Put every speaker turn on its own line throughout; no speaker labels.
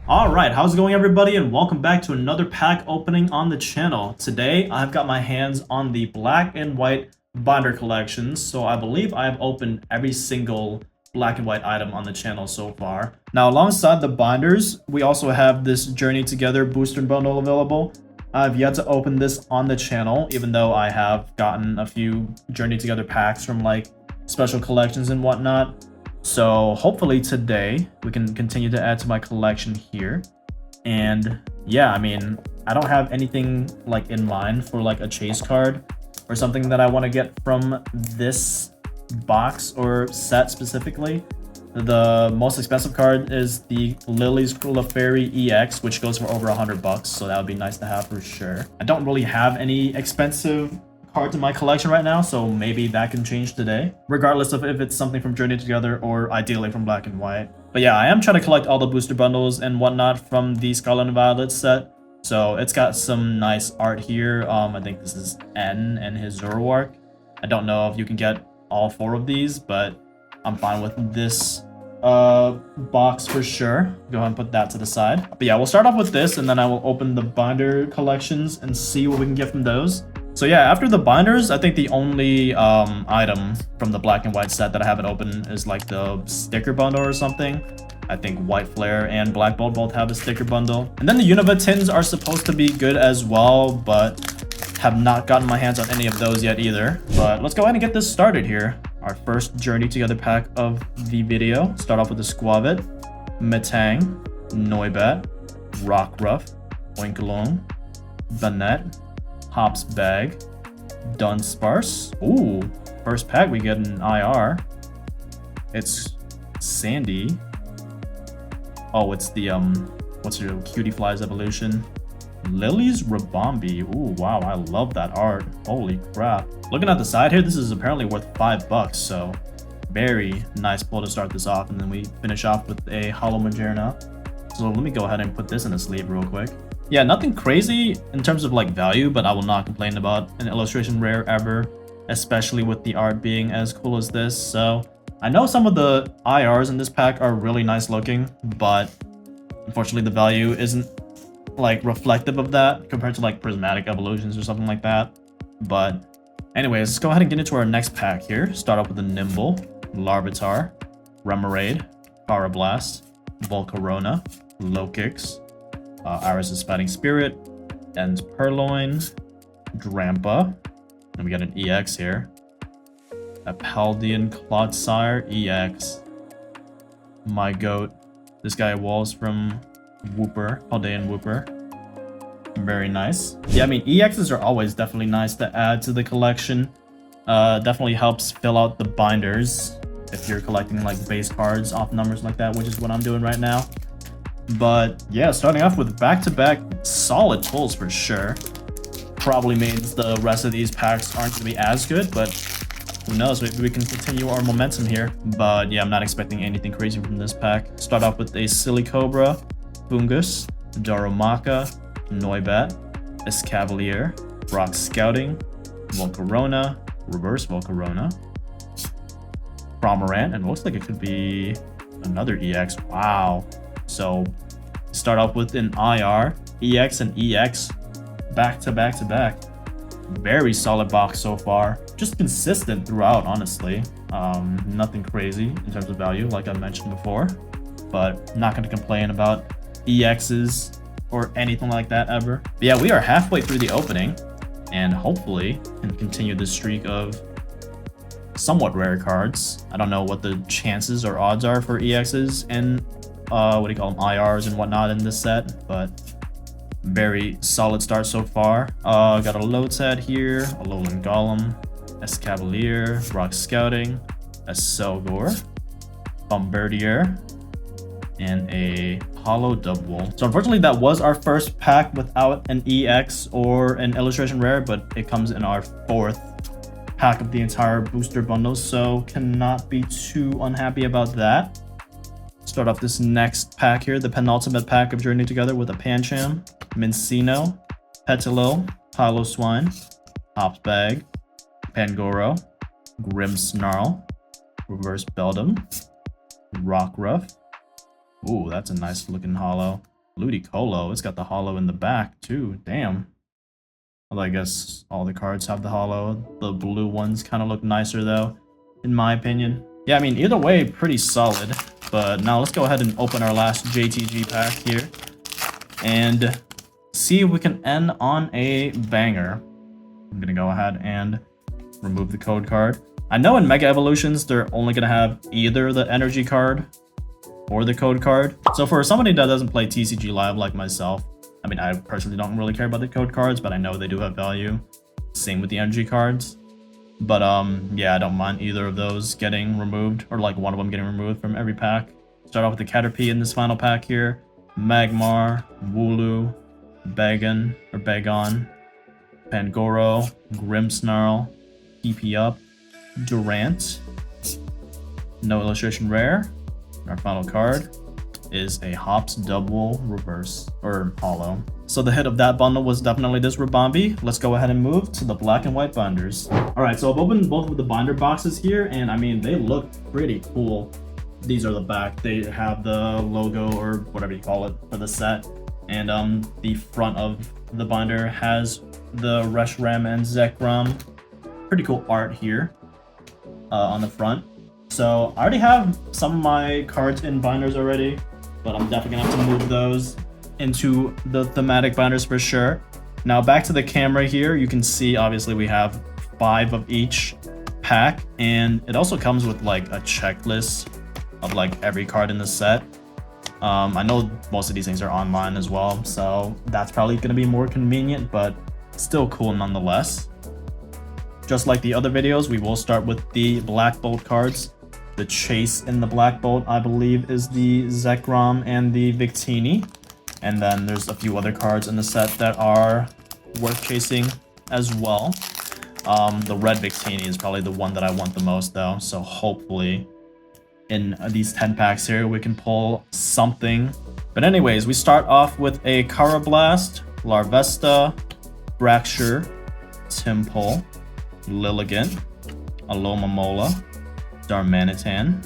Alright, how's it going everybody, and welcome back to another pack opening on the channel. Today, I've got my hands on the black and white binder collections, so I believe I've opened every single black and white item on the channel so far. Now, alongside the binders, we also have this Journey Together booster bundle available. I've yet to open this on the channel, even though I have gotten a few Journey Together packs from like special collections and whatnot. So hopefully today we can continue to add to my collection here. And yeah, I mean, I don't have anything like in mind for like a chase card or something that I want to get from this box or set specifically. The most expensive card is the Lily's Clefairy EX, which goes for over $100, so that would be nice to have for sure. I don't really have any expensive cards in my collection right now, so maybe that can change today, regardless of if it's something from Journey Together or ideally from Black and White. But yeah, I am trying to collect all the booster bundles and whatnot from the Scarlet and Violet set, so it's got some nice art here. I think this is N and his Zoroark. I don't know if you can get all four of these, but I'm fine with this box for sure. Go ahead and put that to the side. But yeah, we'll start off with this, and then I will open the binder collections and see what we can get from those. So yeah, after the binders, I think the only item from the black and white set that I haven't opened is like the sticker bundle or something. I think White Flare and Black Bolt both have a sticker bundle. And then the Unova tins are supposed to be good as well, but have not gotten my hands on any of those yet either. But let's go ahead and get this started here. Our first Journey Together pack of the video. Start off with the Squavit, Metang, Noibat, Rockruff, Oinkologne, Banette, Hops Bag, Dunsparce. Ooh, first pack we get an IR. It's Sandy. Oh, it's the what's your Cutie Flies evolution? Lily's Rabombi. Ooh, wow, I love that art. Holy crap. Looking at the side here, this is apparently worth $5, so very nice pull to start this off. And then we finish off with a Hollow Magearna. So let me go ahead and put this in a sleeve real quick. Yeah, nothing crazy in terms of like value, but I will not complain about an illustration rare ever, especially with the art being as cool as this. So I know some of the IRs in this pack are really nice looking, but unfortunately the value isn't like reflective of that compared to like prismatic evolutions or something like that. But anyways, let's go ahead and get into our next pack here. Start off with the Nimble, Larvitar, Remoraid, Parablast, Volcarona, Lokix, Iris' Fighting Spirit, and Purloin, Drampa, and we got an EX here. A Paldean Clodsire EX. My goat. This guy evolves from Wooper, Paldean Wooper. Very nice. Yeah, I mean, EXs are always definitely nice to add to the collection. Definitely helps fill out the binders if you're collecting like base cards off numbers like that, which is what I'm doing right now. But yeah, starting off with back-to-back solid pulls for sure. Probably means the rest of these packs aren't going to be as good, but who knows, maybe we can continue our momentum here. But yeah, I'm not expecting anything crazy from this pack. Start off with a Silicobra, Fungus, Darumaka, Noibat, Escavalier, Rock Scouting, Volcarona, Reverse Volcarona, Cramorant, and looks like it could be another EX. Wow. So start off with an IR, EX, and EX back to back to back. Very solid box so far. Just consistent throughout, honestly. Nothing crazy in terms of value, like I mentioned before. But not going to complain about EXs or anything like that ever. But yeah, we are halfway through the opening, and hopefully can continue this streak of somewhat rare cards. I don't know what the chances or odds are for EXs and what do you call them, IRs and whatnot in this set, but very solid start so far. Got a Lotad here, a Alolan Golem, Escavalier, Rock Scouting, a Selgor, Bombardier, and a Hollow Dubwool. So unfortunately that was our first pack without an EX or an illustration rare, but it comes in our fourth pack of the entire booster bundle, so cannot be too unhappy about that. Start off this next pack here, the penultimate pack of Journey Together, with a Pancham, Mincino, Petalo, Piloswine, Hops Bag, Pangoro, Grimmsnarl, Reverse Beldum, Rockruff. Ooh, that's a nice looking hollow. Ludicolo. It's got the holo in the back too. Damn. Well, I guess all the cards have the holo. The blue ones kind of look nicer though, in my opinion. Yeah, I mean, either way, pretty solid. But now let's go ahead and open our last JTG pack here. And see if we can end on a banger. I'm gonna go ahead and remove the code card. I know in Mega Evolutions, they're only gonna have either the energy card or the code card. So for somebody that doesn't play TCG Live like myself, I mean, I personally don't really care about the code cards, but I know they do have value. Same with the energy cards. But yeah, I don't mind either of those getting removed, or like one of them getting removed from every pack. Start off with the Caterpie in this final pack here. Magmar, Wooloo, Bagon, Pangoro, Grimmsnarl, TP Up, Durant. No illustration rare. Our final card is a Hops double reverse, or holo. So the hit of that bundle was definitely this Ribombee. Let's go ahead and move to the black and white binders. Alright, so I've opened both of the binder boxes here, and I mean, they look pretty cool. These are the back. They have the logo, or whatever you call it, for the set. And the front of the binder has the Reshiram and Zekrom. Pretty cool art here on the front. So I already have some of my cards in binders already, but I'm definitely gonna have to move those into the thematic binders for sure. Now back to the camera here, you can see obviously we have 5 of each pack, and it also comes with like a checklist of like every card in the set. I know most of these things are online as well, so that's probably gonna be more convenient, but still cool nonetheless. Just like the other videos, we will start with the Black Bolt cards. The chase in the Black Bolt, I believe, is the Zekrom and the Victini. And then there's a few other cards in the set that are worth chasing as well. The red Victini is probably the one that I want the most though, so hopefully in these 10 packs here we can pull something. But anyways, we start off with a Carablast, Larvesta, Braxure, Timpole, Lilligant, Alomomola, Darmanitan.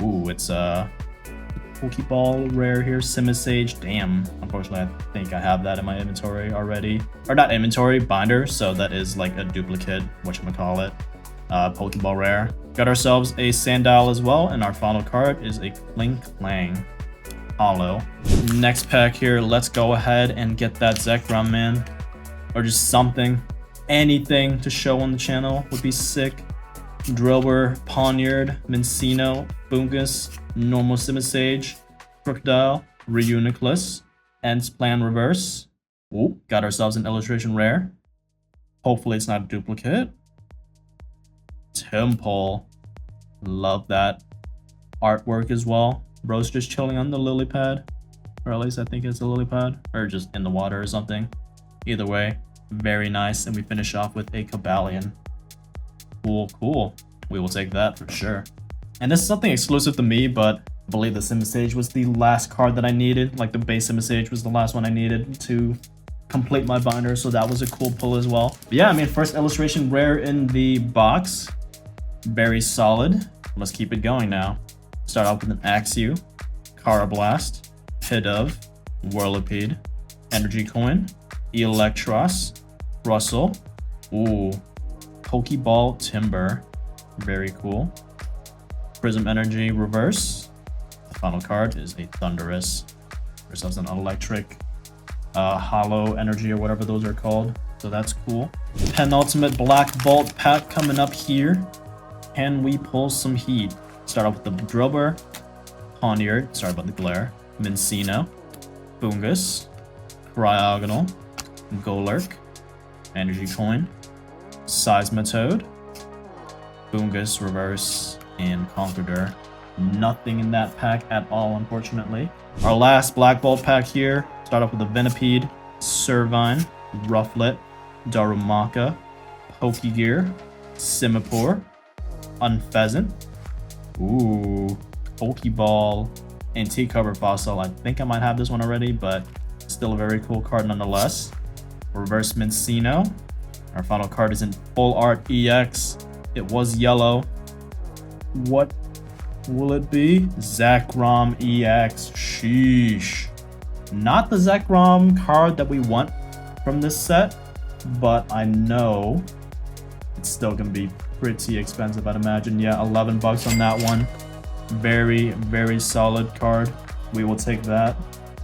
Ooh, it's a Pokeball rare here, Simisage. Damn, unfortunately I think I have that in my inventory already. Or not inventory, binder, so that is like a duplicate, whatchamacallit, Pokeball rare. Got ourselves a Sandile as well, and our final card is a Clink Clang holo. Next pack here, let's go ahead and get that Zekrom, man. Or just something. Anything to show on the channel would be sick. Drillbur, Pawniard, Mincino, Bungus, Normal Simisage, Crocodile, Reuniclus, Entsplan Reverse. Ooh, got ourselves an illustration rare. Hopefully it's not a duplicate. Timpole. Love that artwork as well. Bro's just chilling on the lily pad. Or at least I think it's a lily pad. Or just in the water or something. Either way, very nice. And we finish off with a Cobalion. Cool. We will take that for sure. And this is something exclusive to me, but I believe the Simisage was the last card that I needed. Like the base Simisage was the last one I needed to complete my binder, so that was a cool pull as well. But yeah, I mean, first illustration rare in the box. Very solid. Let's keep it going now. Start off with an Axew, Carablast, Pidove, Whirlipede, Energy Coin, Electros, Russell. Ooh. Pokeball Timber, very cool. Prism Energy Reverse. The final card is a Thundurus. Ourselves an electric Hollow Energy or whatever those are called. So that's cool. Penultimate Black Bolt pack coming up here. Can we pull some heat? Start off with the Drillbur, Pawniard, sorry about the glare, Mincino, Bungus, Cryogonal, Golurk, Energy Coin, Seismitoad, Bungus Reverse, and Conqueror. Nothing in that pack at all, unfortunately. Our last Black Bolt pack here. Start off with a Venipede, Servine, Rufflet, Darumaka, Pokegear, Simipour, Unpheasant. Ooh, Pokeball, Antique Cover Fossil. I think I might have this one already, but still a very cool card nonetheless. Reverse Mincino. Our final card is in full art EX. It was yellow. What will it be? Zekrom EX. Sheesh. Not the Zekrom card that we want from this set, but I know it's still gonna be pretty expensive, I'd imagine. Yeah, 11 bucks on that one. Very, very solid card. We will take that.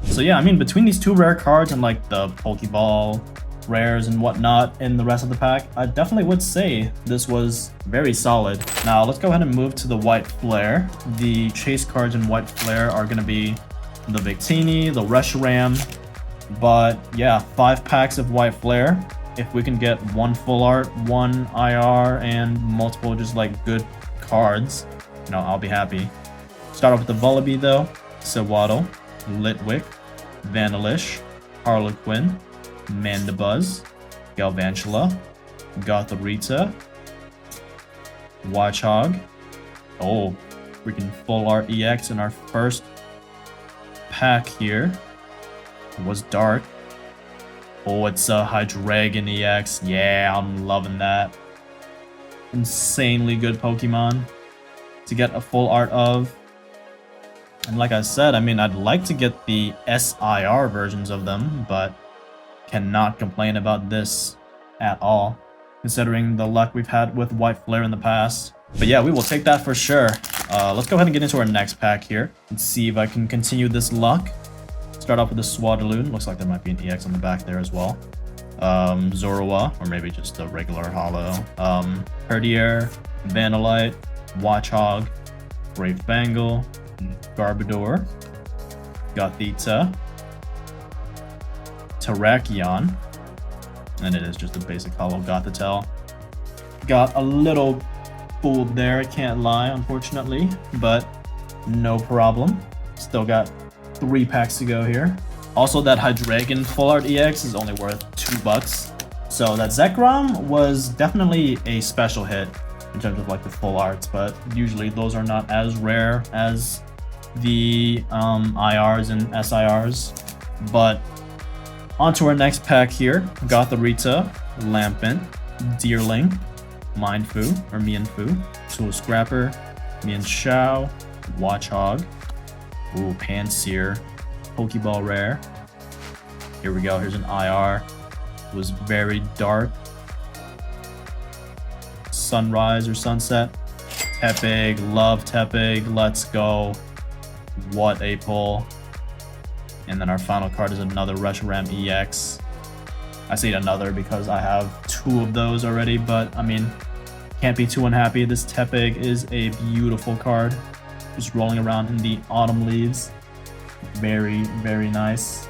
So yeah, I mean, between these two rare cards and like the Pokeball rares and whatnot in the rest of the pack, I definitely would say this was very solid. Now let's go ahead and move to the White Flare. The chase cards in White Flare are gonna be the Victini, the Reshiram, but yeah, 5 packs of White Flare. If we can get 1 full art, 1 IR, and multiple just like good cards, you know, I'll be happy. Start off with the Vullaby though, Sewaddle, Litwick, Vanillish, Harlequin, Mandibuzz, Galvantula, Gothorita, Watchog. Oh, freaking full art EX in our first pack here. It was dark. Oh, it's a Hydreigon EX. Yeah, I'm loving that. Insanely good Pokemon to get a full art of. And like I said, I mean, I'd like to get the SIR versions of them, but cannot complain about this at all, considering the luck we've had with White Flare in the past. But yeah, we will take that for sure. Let's go ahead and get into our next pack here and see if I can continue this luck. Start off with the Swadloon. Looks like there might be an EX on the back there as well. Zorua, or maybe just a regular holo. Herdier, Vanillite, Watchog, Brave Bangle, Garbodor, Gothita, Terrakion, and it is just a basic holo Gothitelle. Got a little fooled there, I can't lie, unfortunately, but no problem. Still got 3 packs to go here. Also, that Hydreigon Full Art EX is only worth $2. So that Zekrom was definitely a special hit in terms of like the full arts, but usually those are not as rare as the IRs and SIRs. But on to our next pack here. Gothorita, Lampent, Deerling, Mienfoo, Tool Scrapper, Mienshao, Watchog, ooh, Pansear, Pokeball Rare. Here we go, here's an IR. It was very dark. Sunrise or Sunset. Tepig, love Tepig, let's go. What a pull. And then our final card is another Reshiram EX. I say another because I have 2 of those already, but I mean, can't be too unhappy. This Tepig is a beautiful card. Just rolling around in the autumn leaves. Very, very nice.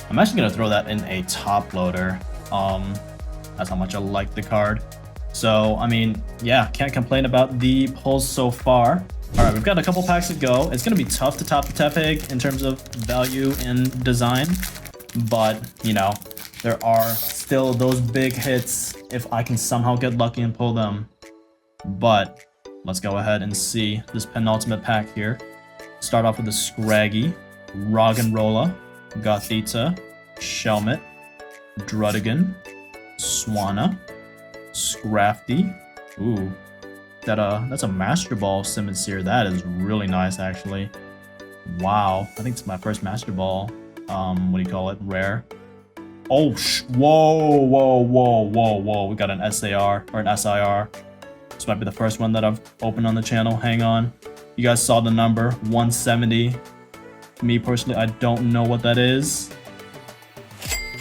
I'm actually gonna throw that in a top loader. That's how much I like the card. So, I mean, yeah, can't complain about the pulls so far. All right, we've got a couple packs to go. It's gonna be tough to top the Tepig in terms of value and design, but you know, there are still those big hits if I can somehow get lucky and pull them. But let's go ahead and see this penultimate pack here. Start off with the Scraggy, Roggenrola, Gothita, Shelmet, Drudigan, Swanna, Scrafty. Ooh, that's a Master Ball Simisear. That is really nice, actually. Wow, I think it's my first Master Ball. What do you call it? Rare. Oh, whoa. We got an SAR or an SIR. This might be the first one that I've opened on the channel. Hang on. You guys saw the number, 170. Me personally, I don't know what that is.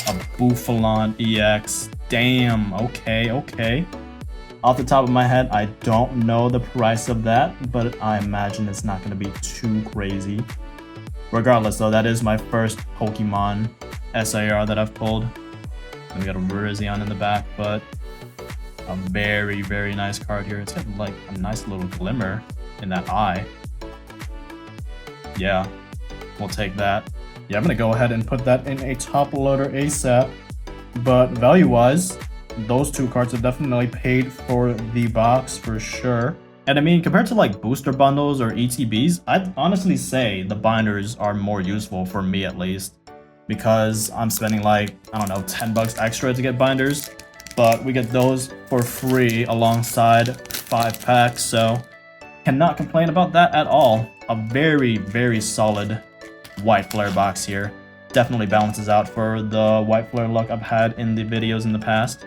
A Bouffalon EX. Damn, okay. Off the top of my head, I don't know the price of that, but I imagine it's not going to be too crazy. Regardless, though, that is my first Pokemon SIR that I've pulled. And we got a Virizion in the back, but a very, very nice card here. It's got like a nice little glimmer in that eye. Yeah, we'll take that. Yeah, I'm going to go ahead and put that in a top loader ASAP. But value-wise, those 2 cards have definitely paid for the box for sure. And I mean, compared to like booster bundles or ETBs, I'd honestly say the binders are more useful for me at least. Because I'm spending like, I don't know, 10 bucks extra to get binders. But we get those for free alongside 5 packs, so cannot complain about that at all. A very, very solid White Flare box here. definitely balances out for the white flare luck I've had in the videos in the past.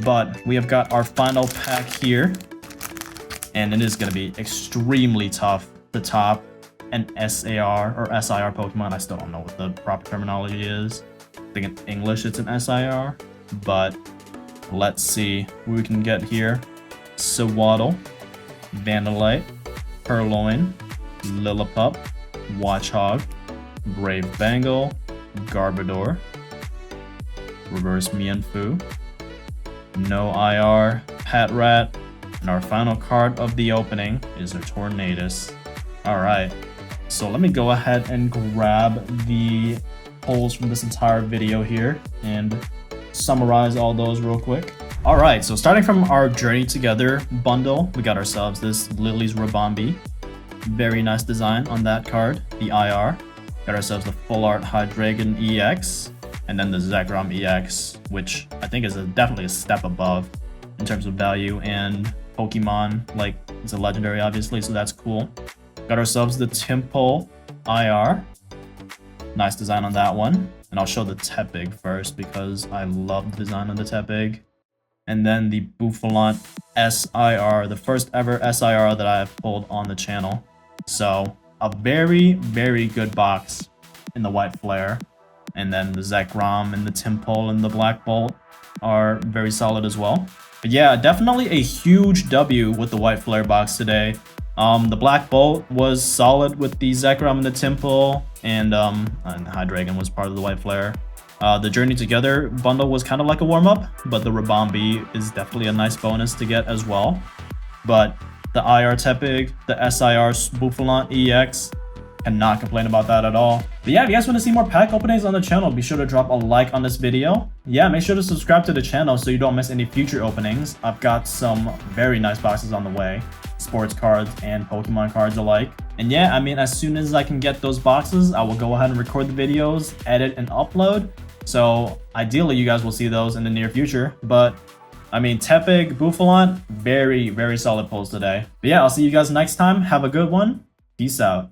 But we have got our final pack here, and it is going to be extremely tough to top an SAR or SIR Pokemon. I still don't know what the proper terminology is. I think in English it's an SIR, but let's see what we can get here. Sewaddle, Vanillite, Purloin, Lillipup, Watchog, Brave Bengal, Garbodor, Reverse Mienfoo, No IR, Patrat, and our final card of the opening is a Tornadus. Alright, so let me go ahead and grab the polls from this entire video here and summarize all those real quick. Alright, so starting from our Journey Together bundle, we got ourselves this Lily's Rabombi. Very nice design on that card, the IR. Got ourselves the Full Art Hydreigon EX, and then the Zekrom EX, which I think is definitely a step above in terms of value and Pokemon. Like, it's a legendary, obviously, so that's cool. Got ourselves the Tympole IR. Nice design on that one. And I'll show the Tepig first because I love the design on the Tepig. And then the Bouffalant SIR, the first ever SIR that I have pulled on the channel. So a very, very good box in the white flare. And then the Zekrom and the Tympole and the Black Bolt are very solid as well. But yeah, definitely a huge W with the white flare box today. The Black Bolt was solid with the Zekrom and the Tympole, and Hydreigon was part of the white flare. The Journey Together bundle was kind of like a warm-up, but the Rabombi is definitely a nice bonus to get as well. But the IR Tepig, the SIR Bouffalant EX, cannot complain about that at all. But yeah, if you guys want to see more pack openings on the channel, be sure to drop a like on this video. Yeah, make sure to subscribe to the channel so you don't miss any future openings. I've got some very nice boxes on the way, sports cards and Pokemon cards alike. And yeah, I mean, as soon as I can get those boxes, I will go ahead and record the videos, edit and upload. So ideally you guys will see those in the near future. But I mean, Tepig, Bouffalant, very, very solid pulls today. But yeah, I'll see you guys next time. Have a good one. Peace out.